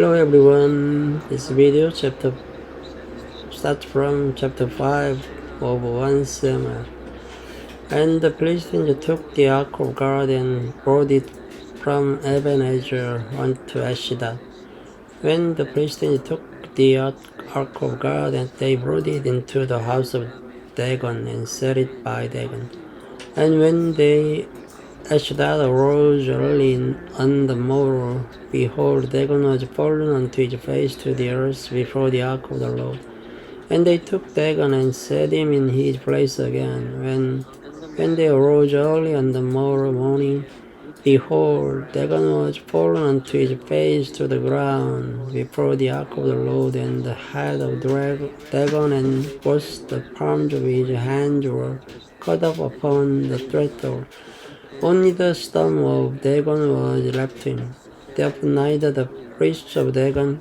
Hello everyone, this video starts from chapter 5 of 1 Samuel. And the Philistines took the ark of God and brought it from Ebenezer unto Ashdod. When the Philistines took the ark of God, and they brought it into the house of Dagon and set it by Dagon. And when Ashdod arose early on the morrow, behold, Dagon was fallen unto his face to the earth before the ark of the Lord. And they took Dagon and set him in his place again. When they arose early on the morrow morning, behold, Dagon was fallen unto his face to the ground before the ark of the Lord, and the head of Dagon and both the palms of his hands were cut off upon the threshold. Only the stump of Dagon was left to him. Therefore neither the priests of Dagon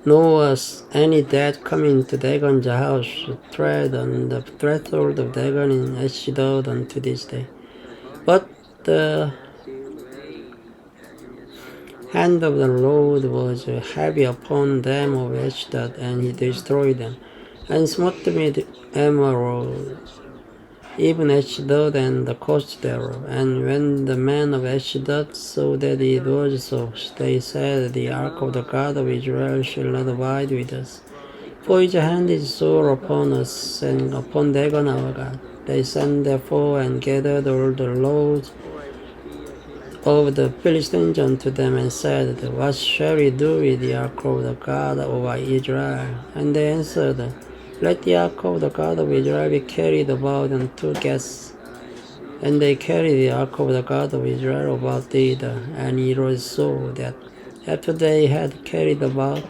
nor was any dead coming to Dagon's house to tread on the threshold of Dagon in Ashdod unto this day. But the hand of the Lord was heavy upon them of Ashdod, and he destroyed them, and smote them with emerald, even Ashdod and the coast thereof. And when the men of Ashdod saw that it was so, they said, The ark of the God of Israel shall not abide with us, for his hand is sore upon us and upon Dagon our God. They sent therefore and gathered all the lords of the Philistines unto them, and said, What shall we do with the ark of the God of Israel? And they answered, Let the ark of the God of Israel be carried about on 2 gates. And they carried the ark of the God of Israel about thither. And it was so that after they had carried about,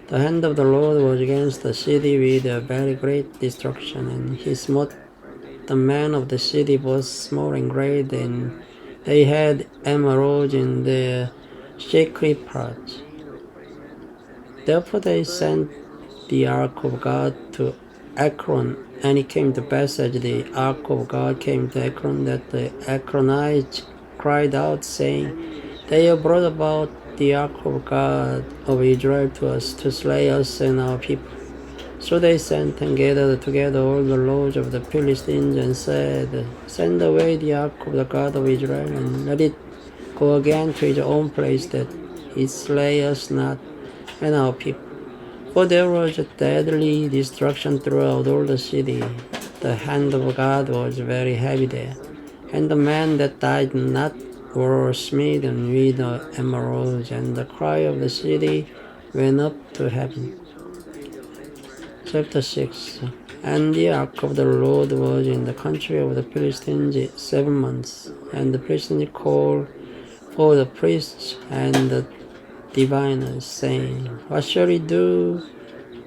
the hand of the Lord was against the city with a very great destruction, and he smote the men of the city, both small and great, and they had emeralds in their shaky parts. Therefore they sent the ark of God to Ekron, and it came to pass as the ark of God came to Ekron, that the Ekronites cried out, saying, They have brought about the ark of God of Israel to us, to slay us and our people. So they sent and gathered together all the lords of the Philistines, and said, Send away the ark of the God of Israel, and let it go again to its own place, that it slay us not and our people. For there was a deadly destruction throughout all the city. The hand of God was very heavy there, and the men that died not were smitten with the emeralds, and the cry of the city went up to heaven. Chapter 6. And the ark of the Lord was in the country of the Philistines 7 months. And the Philistines called for the priests and the diviners, saying, What shall we do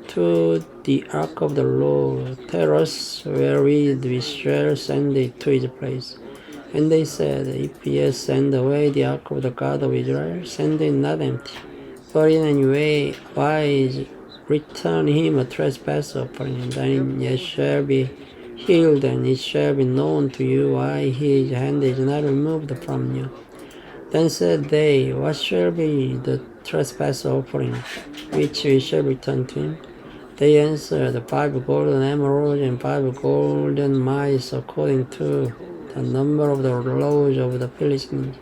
to the ark of the Lord? Tell us wherewith we shall send it to its place. And they said, If ye send away the ark of the God of Israel, send it not empty, but in any way wise return him a trespass offering, and then ye shall be healed, and it shall be known to you why his hand is not removed from you. Then said they, What shall be the trespass offering which we shall return to him? They answered, 5 golden emeralds and 5 golden mice, according to the number of the lords of the Philistines.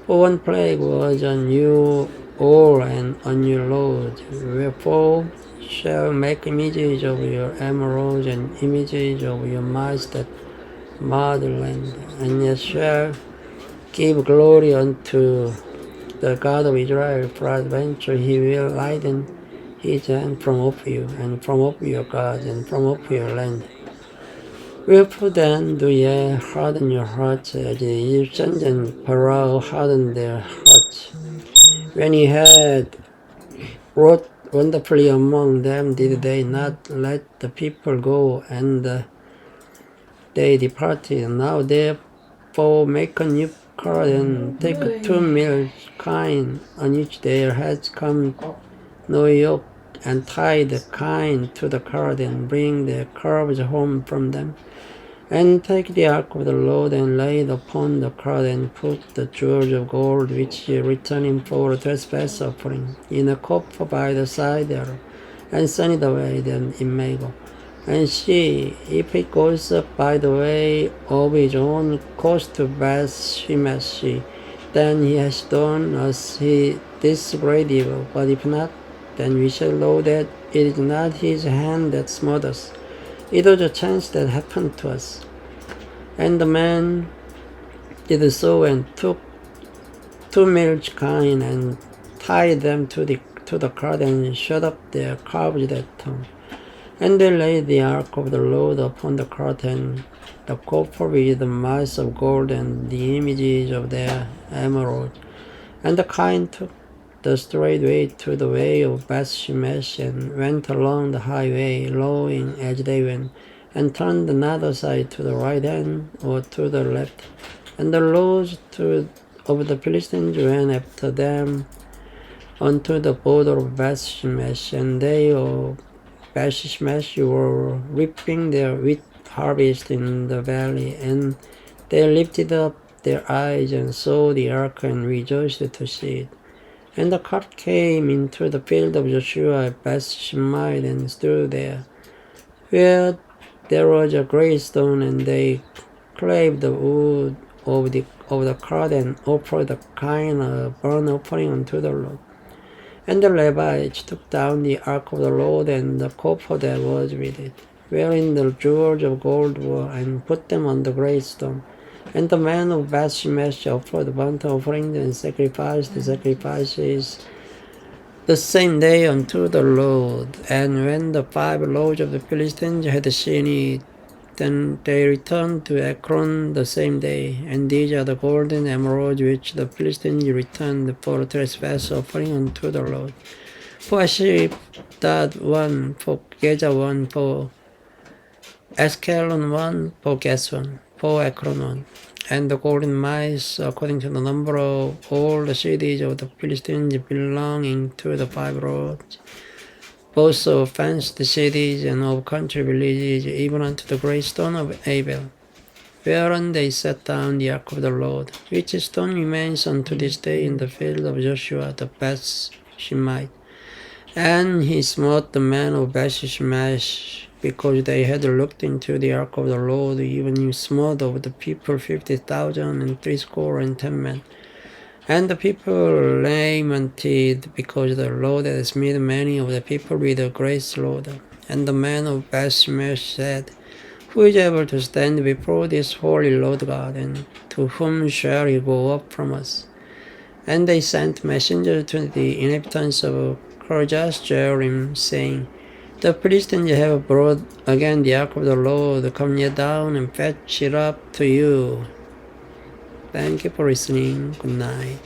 For one plague was on you all and on your lords. Wherefore shall make images of your emeralds and images of your mice that motherland, and ye shall give glory unto the God of Israel, peradventure he will lighten his hand from off you, and from off your gods, and from off your land. Wherefore then do ye harden your hearts, as the Egyptians and Pharaoh hardened their hearts? When he had wrought wonderfully among them, did they not let the people go, and they departed? Now therefore make a new cart, and take 2 male kine, on which there has come no yoke, and tie the kine to the cart and bring the calves home from them. And take the ark of the Lord and lay it upon the cart and put the jewels of gold which ye return him for a trespass offering in a coffer by the side thereof, and send it away, then it may go. And see, if it goes up by the way of his own coast to Beth-shemesh, then he has done us this great evil. But if not, then we shall know that it is not his hand that smote us. It was a chance that happened to us. And the man did so and took 2 male kine and tied them to the cart and shut up their calves that time. And they laid the ark of the Lord upon the cart and the coffer with the mice of gold and the images of their emerald. And the kine took the straight way to the way of Beth-shemesh and went along the highway, lowing as they went, and turned not aside to the right hand or to the left. And the lords of the Philistines went after them unto the border of Beth-shemesh, and they of Beth-shemesh were reaping their wheat harvest in the valley, and they lifted up their eyes and saw the ark and rejoiced to see it. And the cart came into the field of Joshua at Beth-shemesh and stood there, where there was a great stone, and they clave the wood of the cart and offered the kine a burnt offering unto the Lord. And the Levites took down the ark of the Lord and the coffer that was with it, wherein the jewels of gold were, and put them on the great stone. And the man of Beth-shemesh offered burnt offerings and sacrificed the sacrifices the same day unto the Lord. And when the 5 lords of the Philistines had seen it, then they returned to Ekron the same day. And these are the golden emeralds which the Philistines returned for a trespass offering unto the Lord. For Ashdod 1, for Gaza 1, for Askelon 1, for Gath 1, for Ekron 1. And the golden mice, according to the number of all the cities of the Philistines belonging to the 5 lords, both of fenced cities and of country villages, even unto the great stone of Abel, whereon they set down the ark of the Lord, which stone remains unto this day in the field of Joshua the Beth-shemesh. And he smote the men of Beth-shemesh, because they had looked into the ark of the Lord. Even he smote of the people 50,000 and 70 men. And the people lamented, because the Lord had smitten many of the people with a great slaughter. And the men of Beth-shemesh said, Who is able to stand before this holy Lord God, and to whom shall he go up from us? And they sent messengers to the inhabitants of Kirjath-jearim, saying, The Philistines have brought again the ark of the Lord. Come ye down and fetch it up to you. Thank you for listening. Good night.